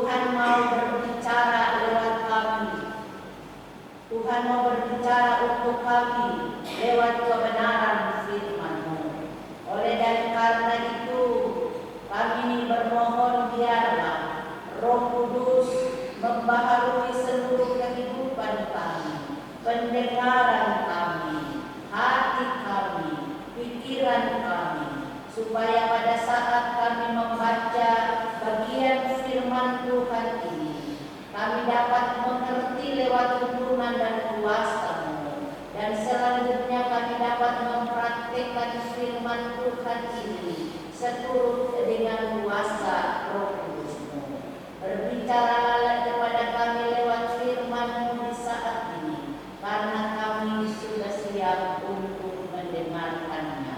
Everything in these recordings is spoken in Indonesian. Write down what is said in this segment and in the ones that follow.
Tuhan mau berbicara lewat kami. Tuhan mau berbicara untuk kami lewat kebenaran firman-Mu. Oleh dan karena itu, kami bermohon biarlah Roh Kudus membaharui seluruh kehidupan kami, pendengaran kami, hati kami, pikiran kami, supaya pada saat kami membaca bagian firman Tuhan ini, kami dapat mengerti lewat tuntunan dan kuasa-Mu, dan selanjutnya kami dapat mempraktikkan firman Tuhan ini seturut dengan kuasa Roh Kudus-Mu. Berbicaralah kepada kami lewat firman-Mu di saat ini, karena kami sudah siap untuk mendengarkannya.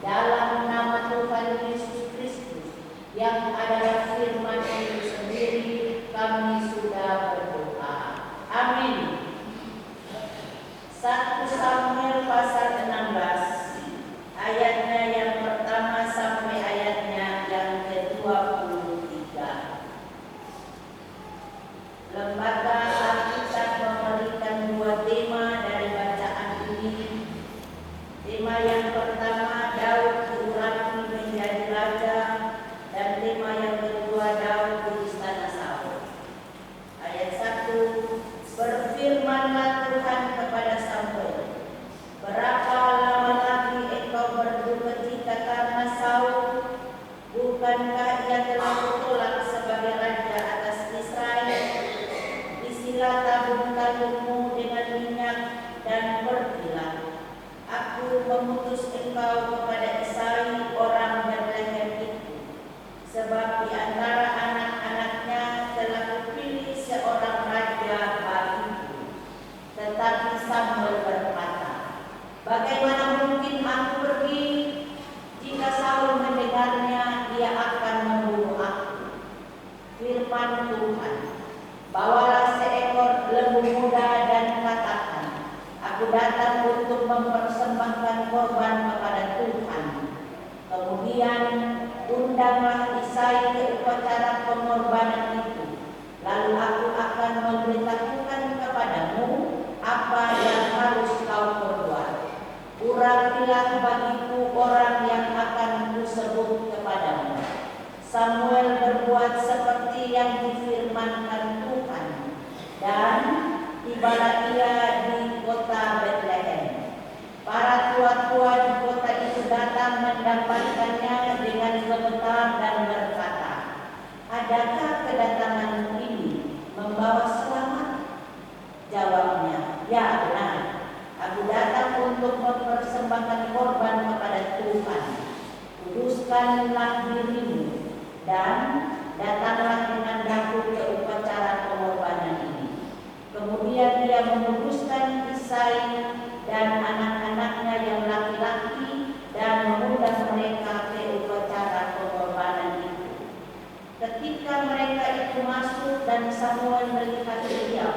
Dalam nama Tuhan Yesus Kristus yang adalah firman itu sendiri, kami sudah berdoa. Amin. 1 Samuel pasal 16 ayatnya yang pertama sampai ayatnya yang ke-23. Lembaga Alkitab memberikan dua tema dari bacaan ini. Tema yang pertama, Daud diurapi menjadi raja, dan tema yang kedua, Daud di istana Saul. Ayat 1, berfirmanlah Tuhan kepada Samuel, berapa lama lagi engkau berdukacita karena Saul? Bukankah ia telah kutolak sebagai raja atas Israel? Isilah tabung-tabungmu dengan minyak dan pergilah. Aku memutus engkau kepada Isai orang Betlehem itu, sebab di antara anak-anaknya telah kupilih seorang raja bagiku. Tetapi Samuel berkata, bagaimana mungkin aku pergi? Jika Saul mendengarnya, dia akan membunuh aku. Firman Tuhan, bawalah seekor lembu muda dan katakan, aku datang untuk mempersembahkan korban kepada Tuhan. Kemudian undanglah Isai ke upacara pengorbanan itu. Lalu aku akan memberitahukan kepadamu apa yang harus kau perbuat. Urapilah bagiku orang yang akan kusebut kepadamu. Samuel berbuat seperti yang difirmankan Tuhan, dan tibalah ia di kota Betlehem. Para tua-tua di kota itu datang mendapatkannya dengan gemetar dan berkata, adakah kedatanganmu ini membawa selamat? Jawabnya, ya benar. Aku datang untuk mempersembahkan korban kepada Tuhan. Kuduskanlah dirimu dan datanglah dengan daku ke upacara pengorbanan ini. Kemudian dia menguduskan Isai dan anak-anaknya yang laki-laki dan mengundang mereka ke upacara pengorbanan itu. Ketika mereka itu masuk dan Samuel melihat dia,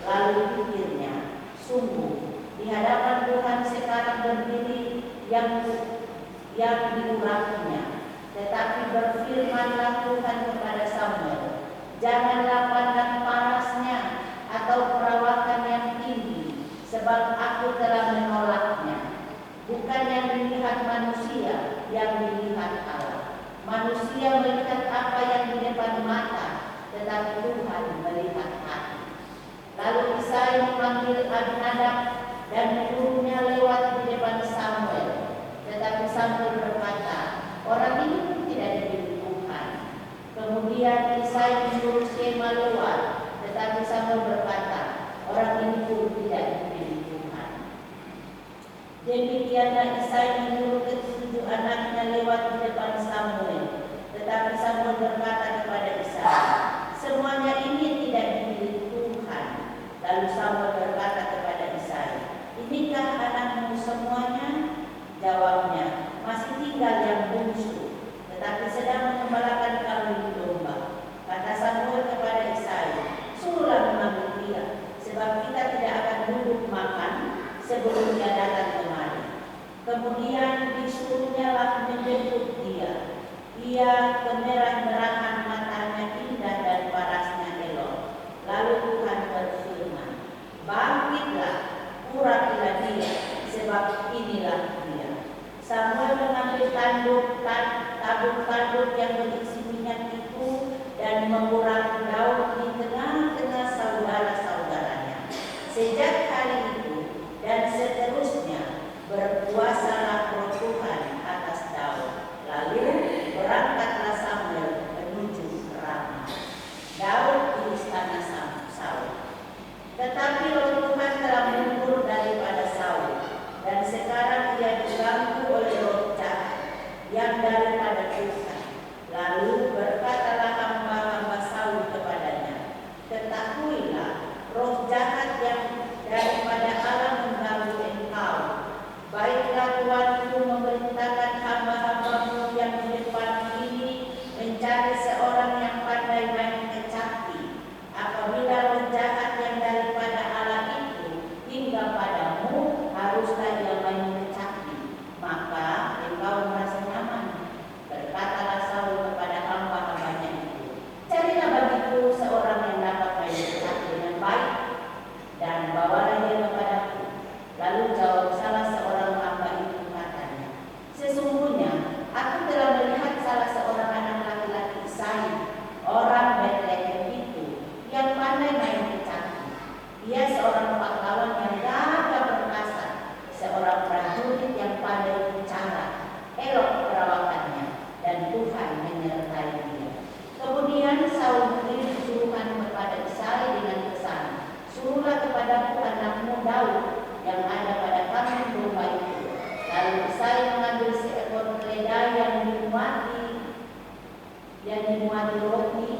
lalu pikirnya, sungguh di hadapan Tuhan sekarang berdiri yang diurapinya. Tetapi berfirmanlah Tuhan kepada Samuel, janganlah pandang parasnya atau perawakan yang tinggi, sebab aku telah menolaknya. Bukan yang dilihat manusia, yang dilihat Allah. Manusia melihat apa yang di depan mata, tetapi Tuhan melihat hati. Lalu Isai memanggil Abinadab dan menyuruhnya lewat di depan Samuel. Tetapi Samuel berkata, orang ini pun tidak dipilih Tuhan. Kemudian Isai menyuruh Shema lewat, tetapi Samuel berkata, orang ini pun tidak dipilih Tuhan. Demikianlah Isai menyuruh ketujuh anaknya lewat di depan Samuel. Tetapi Samuel berkata kepada Isai, semuanya ini tidak dipilih Tuhan. Lalu Samuel berkata kepada Isai, inikah anakmu semuanya? Jawabnya, masih tinggal yang bungsu, tetapi sedang mengembalakan kambing domba. Kata Samuel kepada Isai, suruhlah mengambil dia, sebab kita tidak akan duduk makan sebelum dia datang kemari. Kemudian disuruhnya lah menjemput dia. Ia kemerah-merahan, matanya indah dan yang ada pada kambing domba itu. Lalu Isai mengambil seekor keledai yang dimuati roti,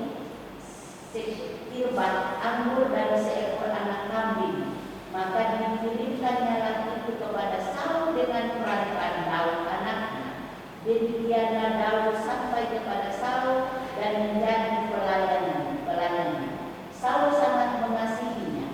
sekirbat anggur dan seekor anak kambing. Maka dikirimkannya lagi itu kepada Saul dengan perantara Daud anaknya. Demikianlah Daud sampai kepada Saul dan menjadi pelayannya. Saul sangat mengasihinya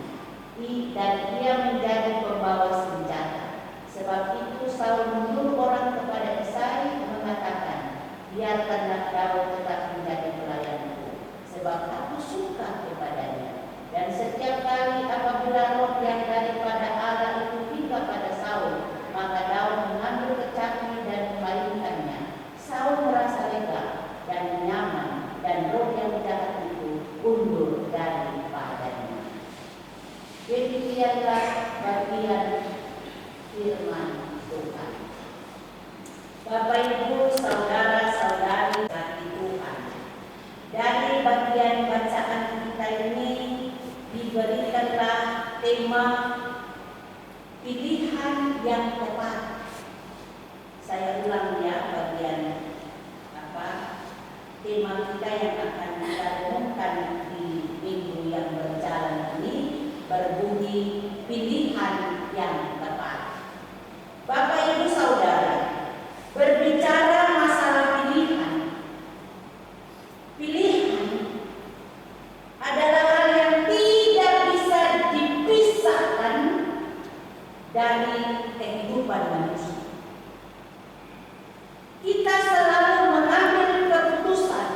dan ia menjadi pembawa senjata. Sebab itu Saul menyuruh orang kepada Isai mengatakan, biarkanlah Daud tetap menjadi pelayanku, sebab aku suka kepadanya. Dan setiap kali apabila roh yang daripada Allah itu hingga pada Saul, maka Daud mengambil kecapi dan memainkannya. Saul merasa lega dan nyaman, dan roh yang jahat itu undur daripadanya. Demikianlah bagian firman Tuhan. Bapak Ibu, saudara-saudari kasih Tuhan, dari bagian bacaan kita ini diberikanlah tema pilihan yang tepat. Saya ulang ya bagian tema kita yang akan kita renungkan di minggu yang berjalan ini berbunyi pilihan yang tepat. Bapak Ibu Saudara, berbicara masalah pilihan adalah hal yang tidak bisa dipisahkan dari kehidupan manusia. Kita selalu mengambil keputusan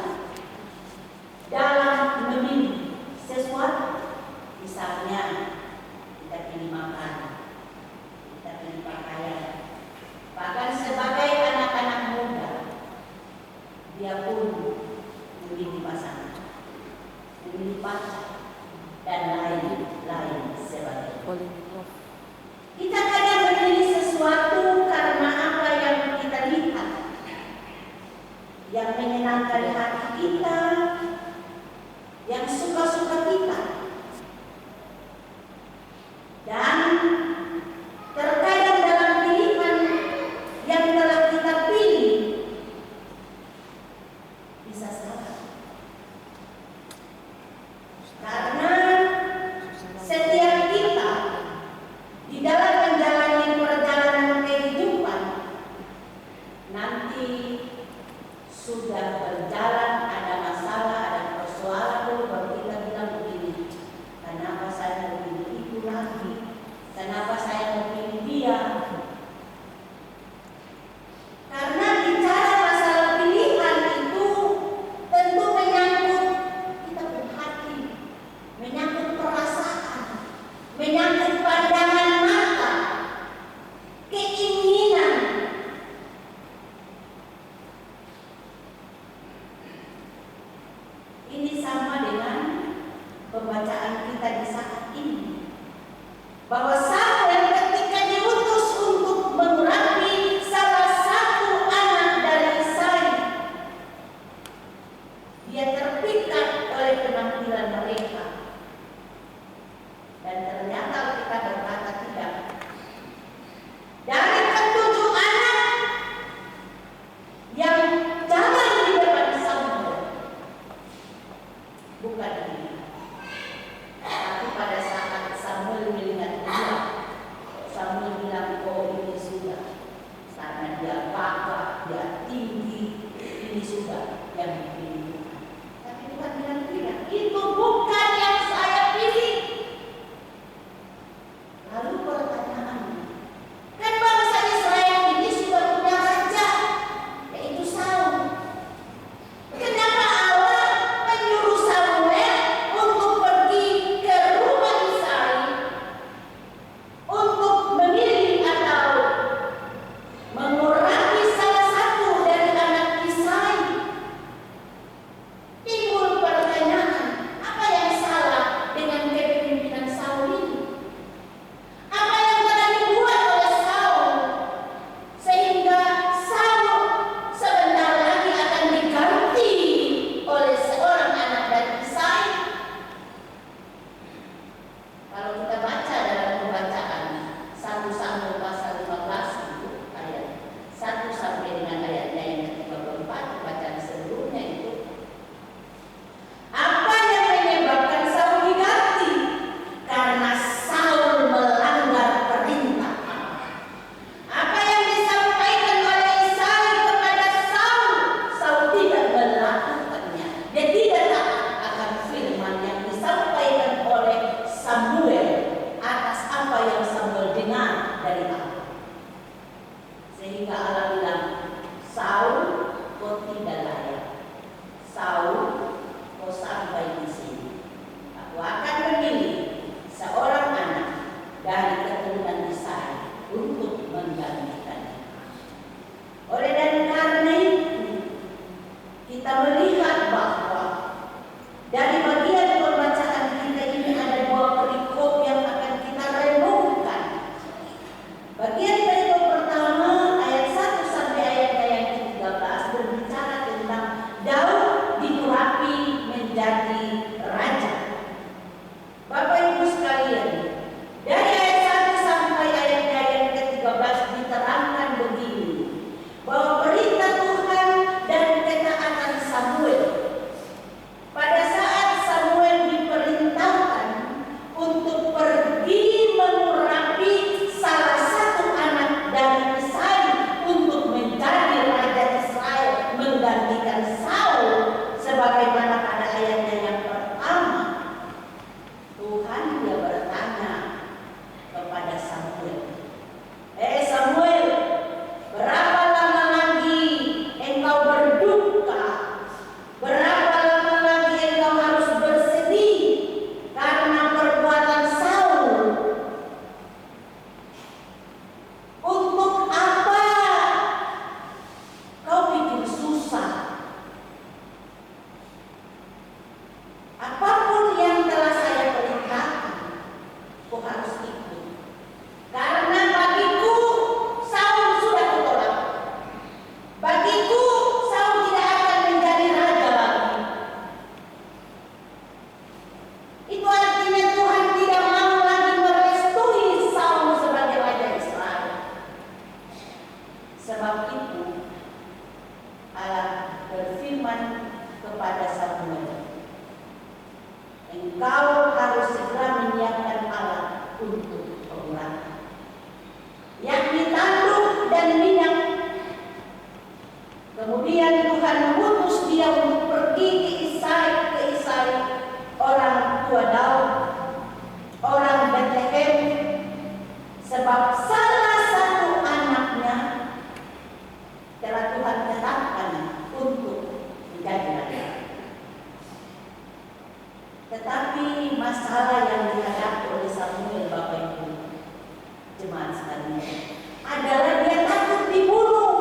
dalam memilih sesuatu. Misalnya, kita pilih makan, kita pilih pakaian. Bahkan sebagai anak-anak muda, dia pun memilih pasangan, memilih pacar, dan lain-lain sebagainya. Kita kadang memilih sesuatu karena apa yang kita lihat, yang menyenangkan hati kita, yang suka-suka kita. Dan terkadang dalam pilihan yang telah kita pilih bisa salah. Karena setiap kita di dalam menjalani perjalanan kehidupan nanti sudah berjalan, ada masalah, ada persoalan, baru kita bilang begini, kenapa saya memilih itu lagi, kenapa saya memilih dia. Karena bicara masalah pilihan itu tentu menyangkut kita berhati, menyangkut perasaan, menyangkut pandangan mata, keinginan. Ini sama dengan pembacaan kita di saat ini, bahwa Samuel ketika diutus untuk mengurapi salah satu anak dari Isai, dia terpikat oleh penampilan mereka. Dan ternyata kita berkata tidak. Dari ketujuh anak yang jalan di depan Samuel, bukan dia. Tapi pada saat Samuel melihat dia, Samuel bilang, oh ini sudah, karena dia bangga, dia tinggi, ini sudah yang dipilih Tuhan. Tapi Tuhan bilang tidak, itu bukan yang saya pilih. Lalu pertanyaannya, kan bangsa Israel ini sudah punya raja, yaitu Saul. Kenapa Allah menyuruh Samuel untuk pergi ke rumah Isai untuk memilih atau mengurapi salah satu dari anak Isai? tua Daud, orang Bethlehem, sebab salah satu anaknya telah Tuhan tetapkan untuk menjadi raja. Tetapi masalah yang dihadapi oleh Samuel, Bapak Ibu jemaat sekalian, adalah dia takut dibunuh.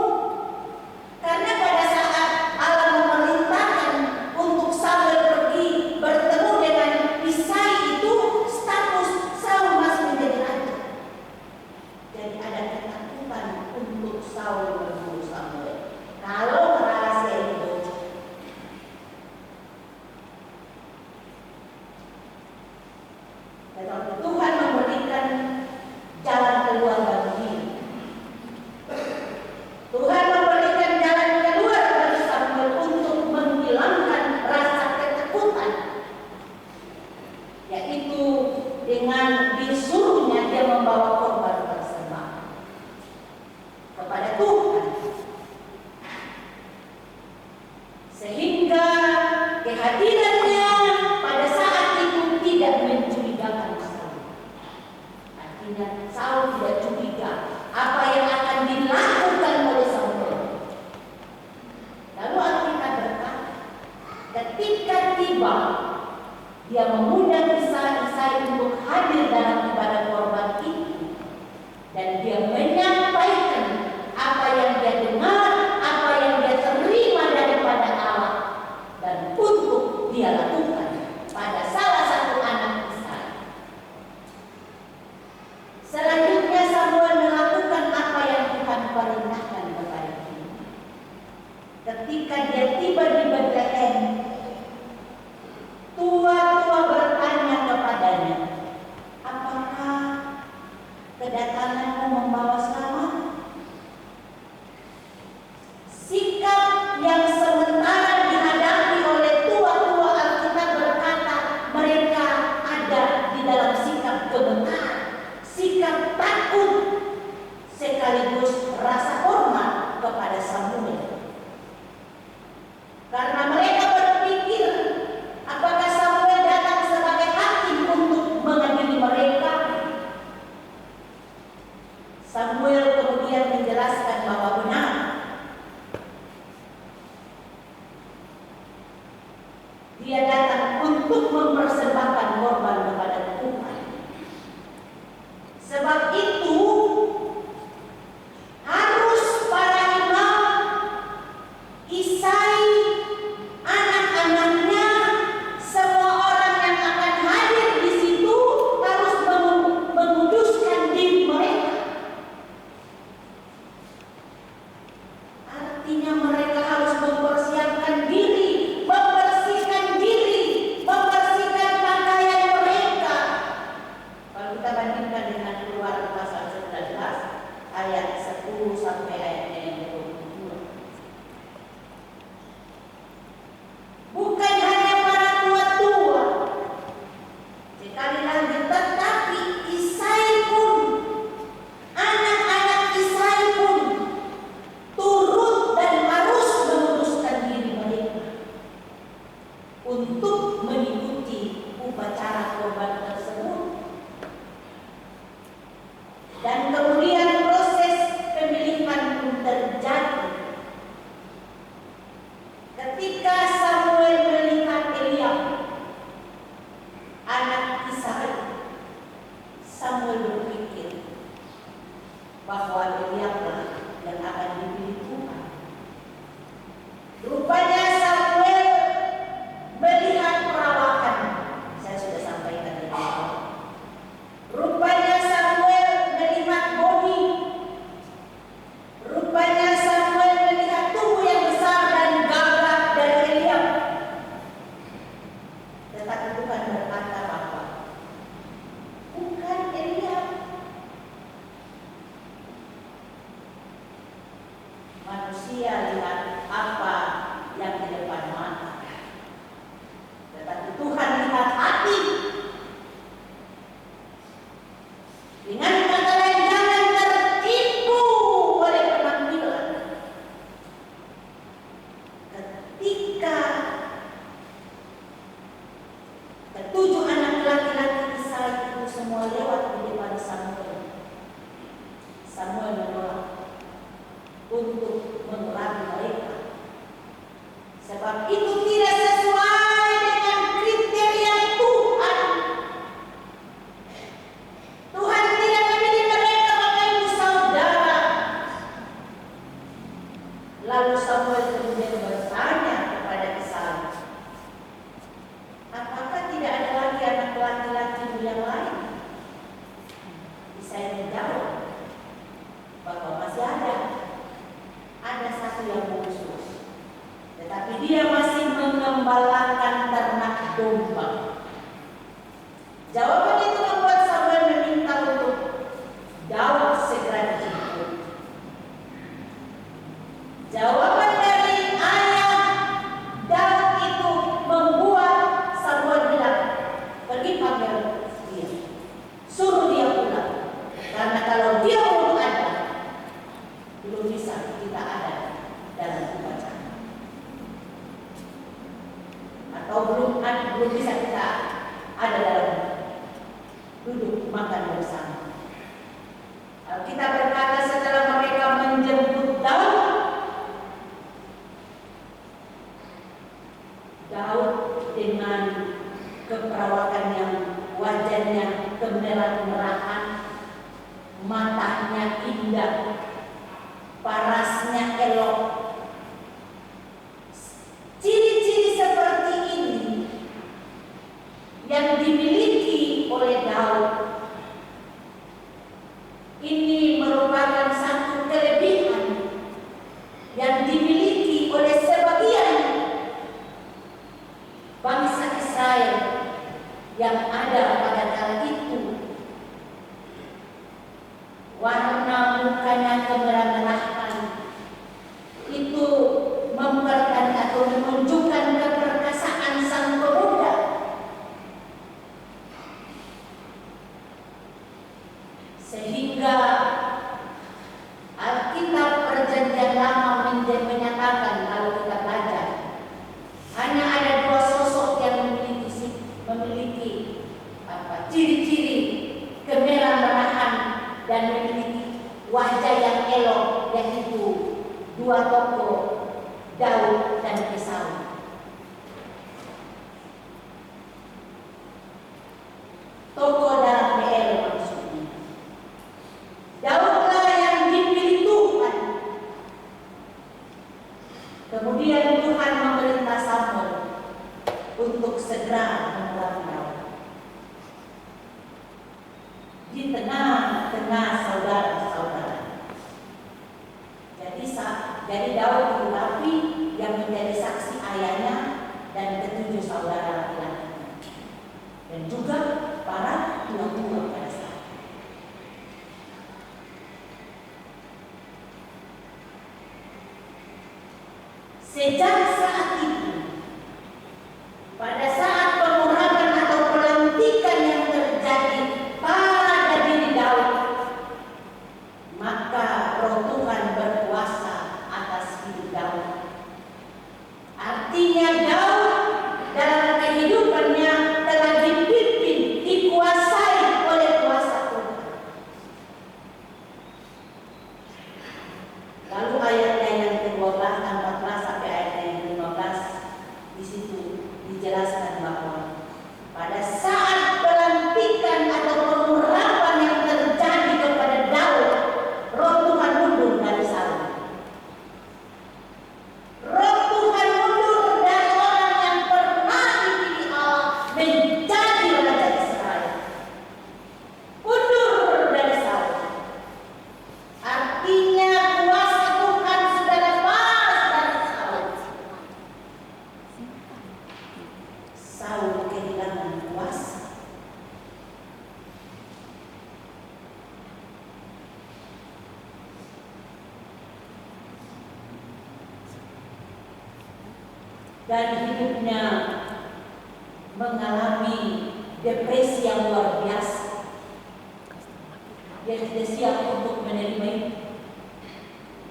Karena pada saat Allah memerintahkan untuk Samuel pergi bertemu dengan Isai, itu status Saul masih menjadi raja. Jadi ada ketakutan untuk Saul membunuh Samuel. Kalau rahasia itu, tetapi Tuhan memberikan jalan keluar bagi Tuhan memberikan jalan keluar bagi Samuel untuk menghilangkan rasa ketakutan, yaitu dengan disuruhnya dia membawa korban persembahan kepada Tuhan, sehingga kehadirannya pada saat itu tidak mencurigakan Saul. Artinya Saul tidak curiga apa yang akan dilakukan oleh Samuel. Lalu Alkitab berkata, ketika tiba, dia mengundang Isai untuk hadir dalam ibadah korban itu, dan dia menyampaikan apa yang dia dengar, apa yang dia terima daripada Allah, dan untuk dia lakukan pada salah satu anak Isai. Selanjutnya Samuel melakukan apa yang Tuhan perintahkan kepada dia. Ketika dia tiba di Bethlehem, tua-tua bertanya kepadanya, apakah kedatanganmu membawa selamat? Sikap yang sementara dihadapi oleh tua-tua, Alkitab berkata mereka ada di dalam sikap gemetar, sikap takut, sekaligus rasa hormat kepada Samuel. Karena mereka berpikir, apakah Samuel datang sebagai hakim untuk mengadili mereka? Samuel kemudian menjelaskan bahwa benar, dia datang untuk mempersembahkan korban kepada Tuhan. Sebab itu harus para imam, Isai, anak-anaknya, semua orang yang akan hadir di situ harus menguduskan diri mereka. Artinya mereka harus mempersiapkan diri, membersihkan diri, membersihkan pakaian mereka. Kalau kita bandingkan dengan Keluaran pasal 19 ayat 10 sampai ayatnya yang 22. Bukan hanya para tua-tua, sekali lagi, tetapi Isai pun, anak-anak Isai pun turut dan harus menguduskan diri mereka untuk mengikuti upacara korban tersebut. Dan kemudian proses pemilihan pun terjadi. Ketika Samuel melihat Eliab, anak Isai, Samuel berpikir bahwa Eliablah yang akan dipilih Tuhan. Rupanya Samuel melihat perawakan. Saya sudah sampaikan tadi. Rupanya Samuel melihat bodi. Rupanya Samuel melihat tubuh yang besar dan gagah dari Eliab. Tetapi Tuhan berkata bahwa bukan Eliab. Manusia lihat apa yang di depan mata, tetapi Tuhan lihat hati. Dengan kata lain, jangan tertipu oleh penampilan. Ketika ketujuh anak laki-laki yang lain? Saya menjawab bahwa masih ada satu yang khusus, tetapi dia masih mengembalakan ternak domba. Jawaban itu membuat Samuel meminta untuk Daud segera dijemput. Jawaban dari ayah Daud itu membuat Samuel bilang, pergi panggil dia, suruh dia pulang. Karena kalau dia belum ada, belum bisa kita ada dalam upacara, atau belum bisa kita ada dalam duduk makan bersama. Kita berkata setelah mereka menjemput Daud dengan keperawakan yang wajahnya kemerah-merahan, matanya indah, parasnya elok. Ciri-ciri seperti ini yang dimiliki oleh Daud ini merupakan satu kelebihan yang dimiliki oleh sebagian bangsa Israel yang ada pada kala itu. Warna mukanya kemerah-merahan itu memperlihatkan atau menunjukkan keperkasaan sang pemuda. Sehingga Alkitab Perjanjian Lama menyatakan, kalau kita baca, hanya ada dua sosok yang memiliki ciri-ciri kemerah-merahan dan memiliki wajah yang elok, yaitu dua tokoh, Daud dan Esau. Tokoh dalam PL maksudnya. Daudlah yang dipilih Tuhan. Kemudian Tuhan memerintah Samuel untuk segera membuang Daud di tengah-tengah saudara-saudara. Jadi Daud itu nabi yang menjadi saksi ayahnya dan ketujuh saudara laki-lakinya, dan juga para tua-tua pada saat. Sejak saat itu, pada saat pengurapan atau pelantikan yang terjadi pada diri Daud, maka Roh Tuhan berkuasa atas hidup Daud. Artinya Daud dalam kehidupannya telah dipimpin, dikuasai oleh kuasa Tuhan. Lalu ayatnya yang ke-12, 14 sampai ayatnya yang ke-15, di situ dijelaskan bahwa pada saat pelantikan atau pengurapan yang terjadi kepada Daud, Roh Tuhan mundur dari Saul. Roh Tuhan mundur dari orang yang pernah dipilih Allah menjadi raja Israel. Mundur dari Saul. Artinya kuasa Tuhan sudah lepas dari Saul. Saul kehilangan kuasa. Dan hidupnya mengalami depresi yang luar biasa. Dia tidak siap untuk menerima itu.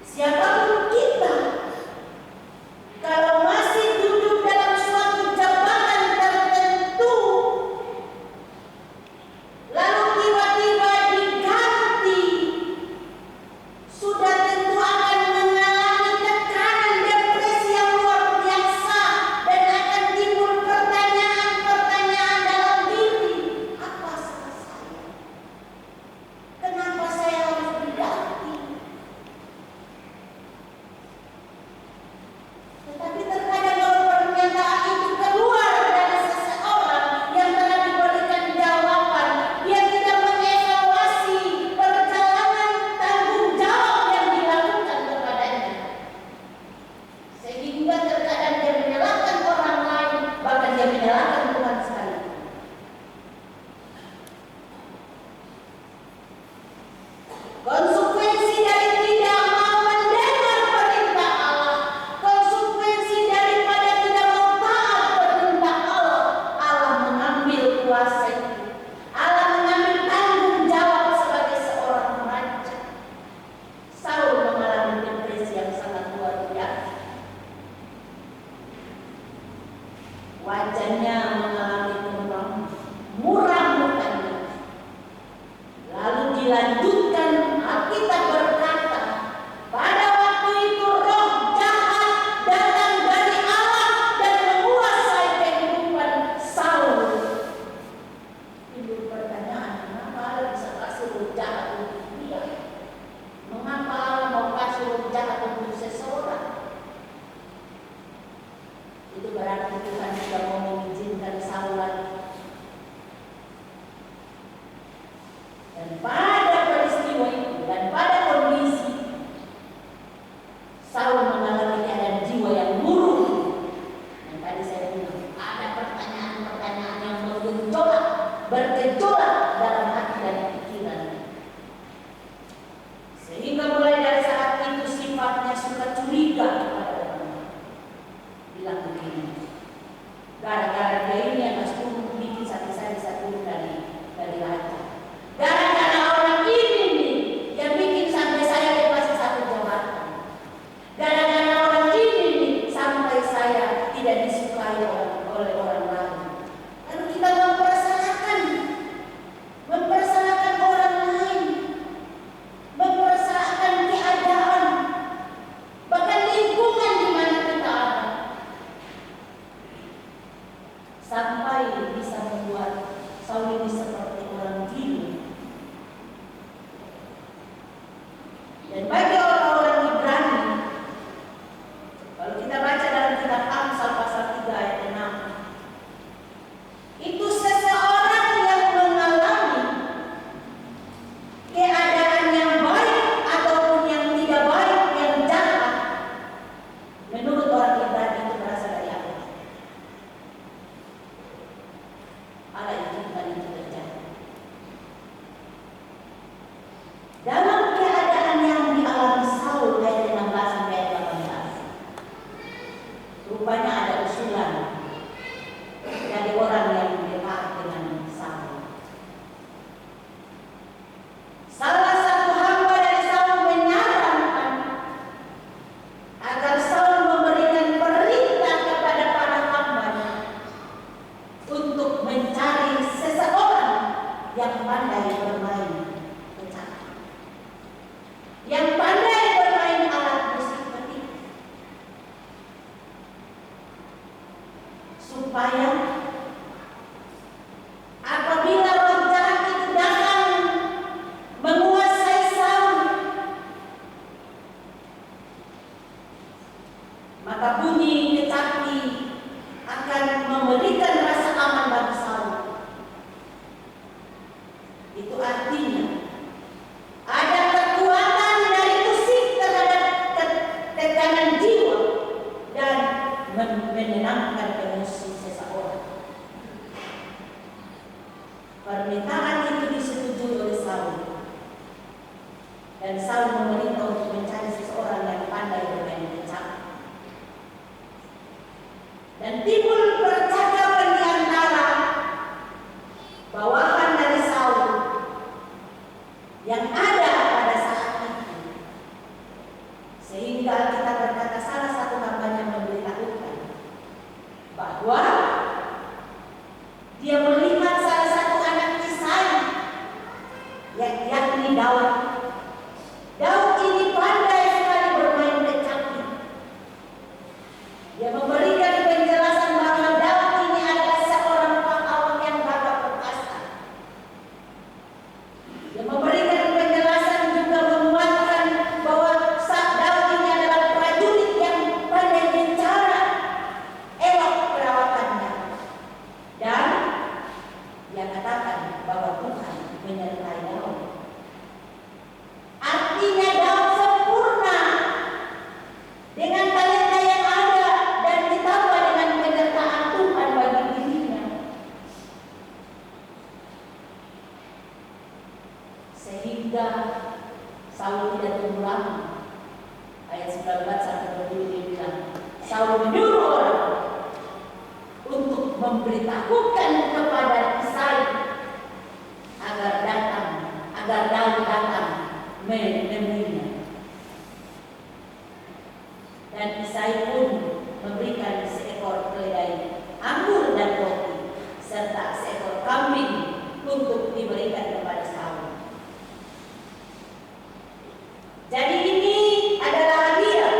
Siapapun kita, kalau masih duduk dalam suatu jabatan tertentu, lalu tiba-tiba diganti, sudah tentu akan mengalami tekanan depresi yang luar biasa, dan akan timbul pertanyaan-pertanyaan dalam diri. Apa salah saya? Kenapa saya harus diganti? bergejolak dalam hati dan pikiran. Sehingga mulai dari saat itu sifatnya suka curiga kepada orang lain. Bilang begini, gara-gara dia ini yang harus bikin saya bisa turun dari raja. Gara-gara orang ini nih yang bikin sampai saya bebas satu jabatan. Gara-gara orang ini nih sampai saya tidak disukai oleh orang lain. Lalu kita mempersalahkan orang lain, mempersalahkan keadaan, bahkan lingkungan di mana kita ada, sampai bisa membuat Saul ini seperti orang gila. Dan bagi orang-orang Ibrani, kalau kita baca dalam kitab Amsal pasal 3 ayat 6, itu seseorang yang mengalami keadaan yang baik ataupun yang tidak baik, yang jahat, menurut orang Ibrani itu berasal dari Allah. Allah izinkan itu terjadi. Dalam keadaan yang dialami Saul ayat 16 sampai ayat 18, rupanya ada usulan dari orang yang dekat dengan Saul. Salah satu hamba dari Saul menyarankan agar Saul memberikan perintah kepada para hambanya untuk mencari seseorang yang pandai bermain kecapi, yang pandai bermain alat musik petik, supaya apabila roh jahat itu datang menguasai Saul, maka bunyi kecapi akan memberikan rasa aman bagi Saul. Itu artinya ada kekuatan dari musik terhadap tekanan jiwa dan menenangkan emosi seseorang. Permintaan itu disetujui oleh Saul, dan Saul memerintah untuk mencari seseorang yang pandai bermain kecapi. Dan timbul percakapan di antara bawahan dari Saul yang ada pada saat itu, sehingga kita berkata salah satu hambanya memberitahukan bahwa dia melihat salah satu anak Isai, yakni Daud. Daud ini pandai sekali bermain kecapi. Dia memberikan penjelasan bahwa Daud ini adalah seorang pahlawan yang gagah perkasa. Dia memberikan penjelasan juga menguatkan bahwa Daud ini adalah prajurit yang pandai bicara, elok perawakannya. Dan dia katakan bahwa Tuhan menyertai Daud. Artinya Daud sempurna dengan talenta yang ada dan ditambah dengan penyertaan Tuhan bagi dirinya, sehingga Saul tidak tunggu lama. Ayat 19 sampai 20 dia bilang, Saul menyuruh orang untuk memberitahukan kepada Isai agar Daud datang menemuinya. Dan Isai pun memberikan seekor keledai anggur dan roti serta seekor kambing untuk diberikan kepada Saul. Jadi ini adalah hadiah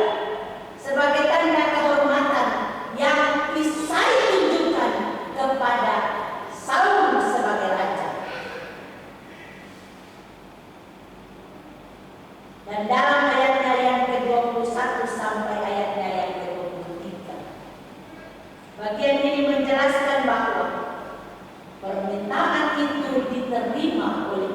sebagai tanda kehormatan yang Isai tunjukkan kepada Saul sebagai raja. Dan dalam ayatnya yang ke-21 sampai ayatnya yang ke-23, bagian ini menjelaskan bahwa permintaan itu diterima oleh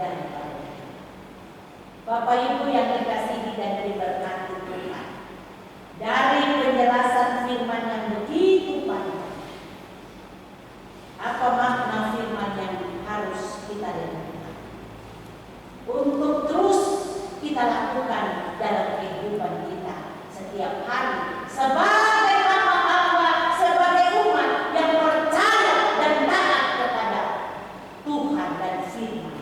belajar pada kita. Bapak Ibu yang dikasihi dan diberkati Tuhan, dari penjelasan firman yang begitu panjang, apa makna firman yang harus kita renungkan untuk terus kita lakukan dalam kehidupan kita setiap hari sebagai hamba-hamba, sebagai umat yang percaya dan taat kepada Tuhan dan firman.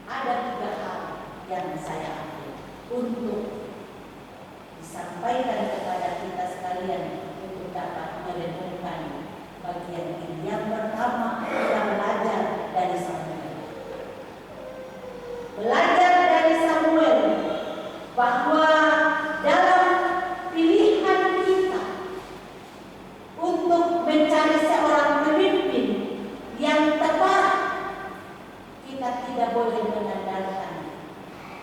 Ada 3 hal yang saya ambil untuk disampaikan kepada kita sekalian untuk dapat merenungkan bagian ini. Yang pertama, kita belajar dari Samuel. Belajar dari Samuel bahwa dalam pilihan kita untuk mencari seorang pemimpin yang tepat, kita tidak boleh mengandalkan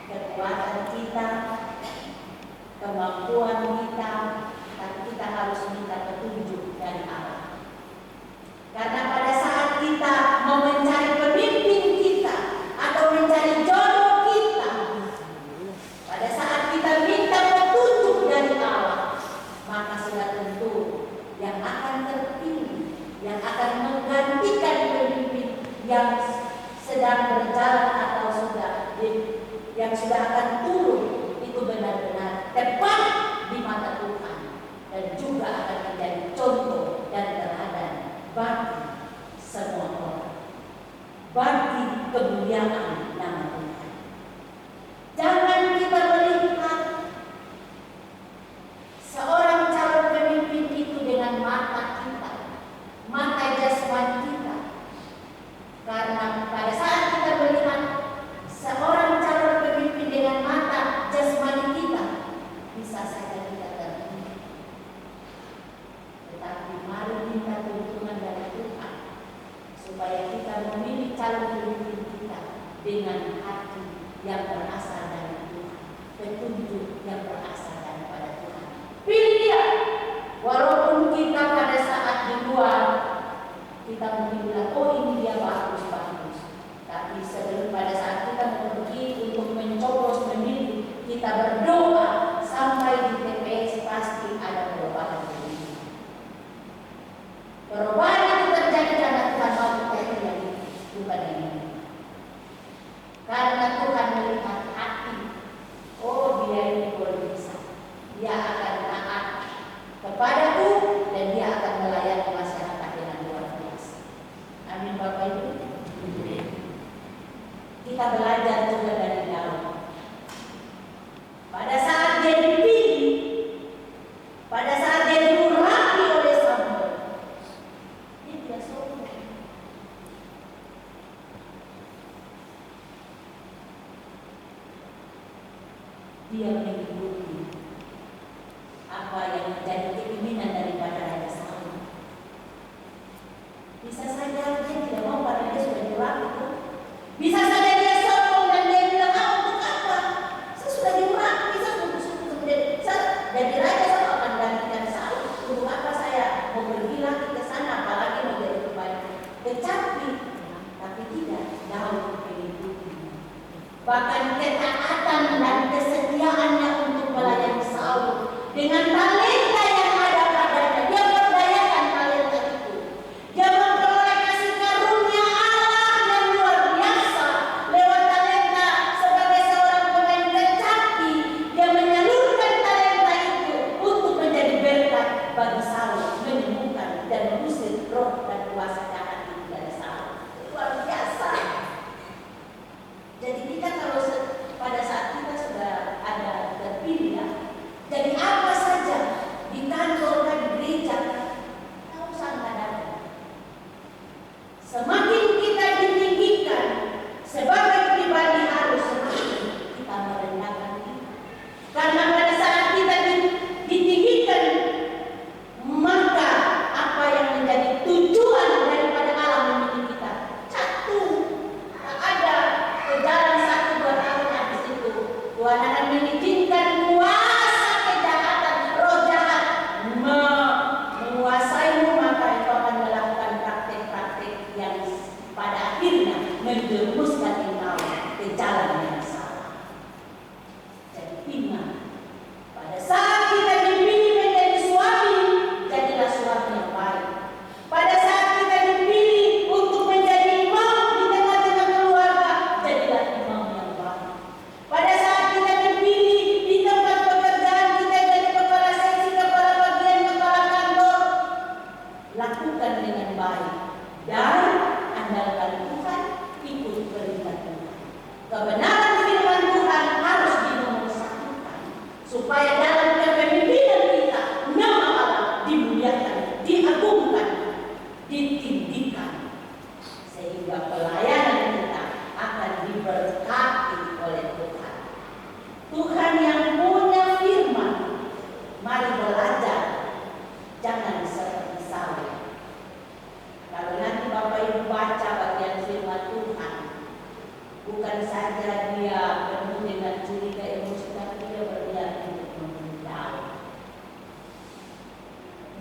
kekuatan kita, kemampuan kita, tapi kita harus minta petunjuk dari Allah. Karena pada saat kita mau mencari pemimpin kita atau mencari jodoh kita, pada saat kita minta petunjuk dari Allah, maka sudah tentu yang akan terpilih, yang akan menggantikan pemimpin yang sedang berjalan atau yang sudah akan turun itu benar-benar tepat di mata Tuhan dan juga akan menjadi contoh dan teladan bagi semua orang, bagi kemuliaan nama Tuhan. Jangan kita melihat seorang calon pemimpin itu dengan mata kita, mata jasmani kita. Karena pada saat kita melihat seorang calon pemimpin dengan mata jasmani kita, bisa saja kita terpilih. Tetapi mari minta tuntunan dari Tuhan supaya kita memilih calon pemimpin kita dengan hati yang berasal dari Tuhan, petunjuk yang berasal daripada Tuhan. Pilih dia, walaupun kita pada saat di luar kita mungkin bilang, oh ini dia bagus. Tapi sebelum pada saat kita mau pergi untuk mencoblos memilih, kita berdoa sampai di TPS pasti ada perubahan. Perubahan itu terjadi karena Tuhan mau kita terjadi, bukan ini. Karena Tuhan melihat hati, oh dia ini boleh bisa, dia akan taat kepadaku dan dia akan melayani masyarakat dengan luar biasa. Amin Bapak Ibu. Kita belajar juga dari Daud. Pada saat dia dipilih, pada saat dia diurapi oleh Samuel, dia tidak sombong. Dia mengikuti apa yang menjadi keinginan daripada Raja Saul. Bisa saja dia tidak mau karena dia sudah diurapi. Bisa saja dia sombong dan dia bilang, untuk apa? Saya sudah diurapi, saya tunggu jadi raja, saya akan gantikan Saul. Untuk apa saya mau pergi lagi ke sana, apalagi mau jadi kebaikan. Tetapi tidak, Daud mengikuti. Bahkan ketaatan dan kesetiaannya untuk melayani Saul dengan talenta yang ada padanya, dia berdayakan talenta itu. Dia memperoleh kasih karunia Allah yang luar biasa lewat talenta sebagai seorang pemain kecapi. Dia menyalurkan talenta itu untuk menjadi berkat bagi Saul, menyembuhkan dan mengusir roh dan kuasa jahat itu dari Saul. Luar biasa. Jadi kita kalau pada saat kita sudah Bukan saja dia penuh dengan curiga emosi, tapi dia berniat untuk membunuh Daud.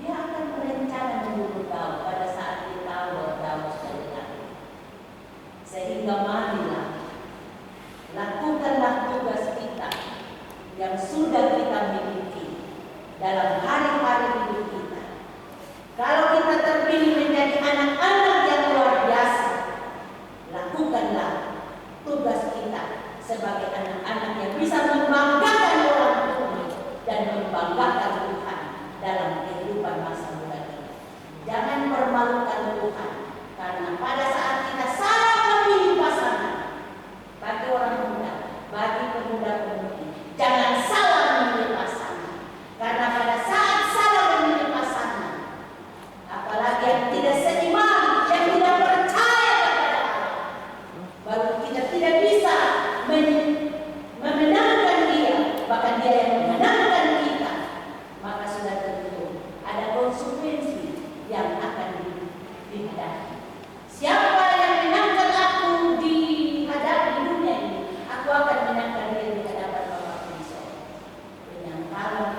Dia akan berencana membunuh Daud pada saat dia tahu bahwa Daud sudah hilang. Sehingga marilah, lakukanlah tugas kita yang sudah kita miliki dalam hari-hari hidup kita. Kalau kita terpilih menjadi anak-anak yang luar biasa, lakukanlah tugas kita sebagai anak-anak yang bisa membanggakan orang tua dan membanggakan Tuhan dalam kehidupan masa muda kita. Jangan permalukan Tuhan, karena pada saat kita salah memilih pasangan, bagi orang muda, bagi pemuda-pemudi, jangan salah memilih pasangan, karena pada saat salah memilih pasangan, apalagi yang tidak seiman, yang tidak percaya kepada Allah, baru kita tidak bisa memenangkan dia, bahkan dia yang memenangkan kita, maka sudah tentu ada konsekuensi yang akan dihadapi. Siapa yang menangkan aku dihadapi dunia ini, aku akan menangkan dia di hadapan Bapa Kristus. Penyangkalan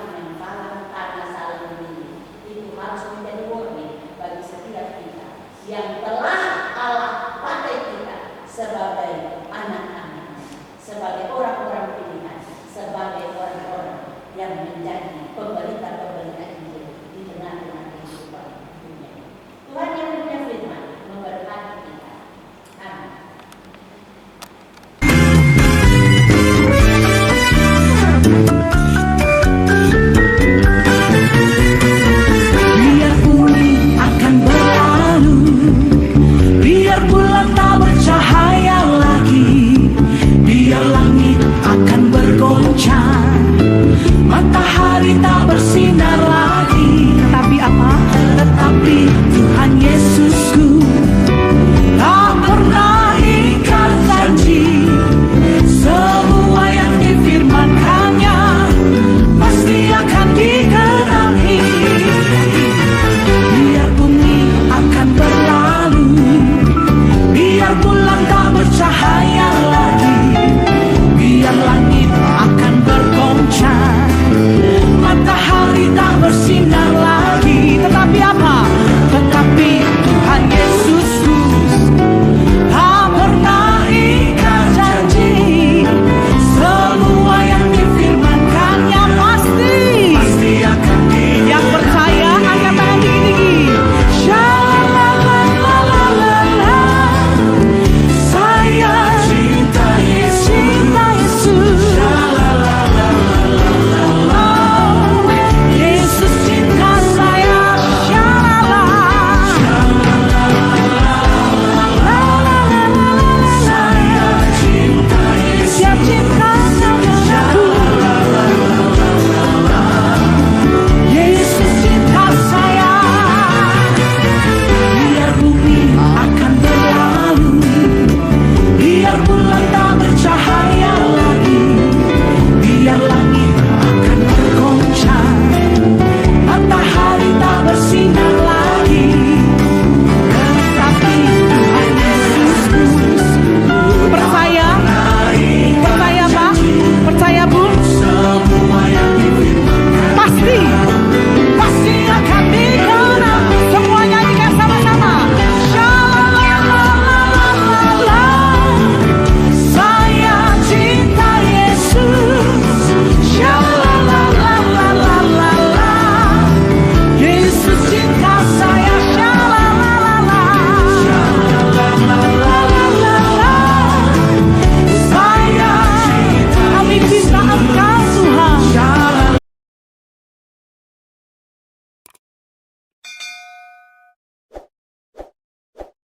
karena salah memilih itu harus menjadi warning bagi setiap kita yang telah Allah pakai kita sebagai anak-anak, sebagai orang-orang pilihan, sebagai orang-orang yang menjadi pemberitaan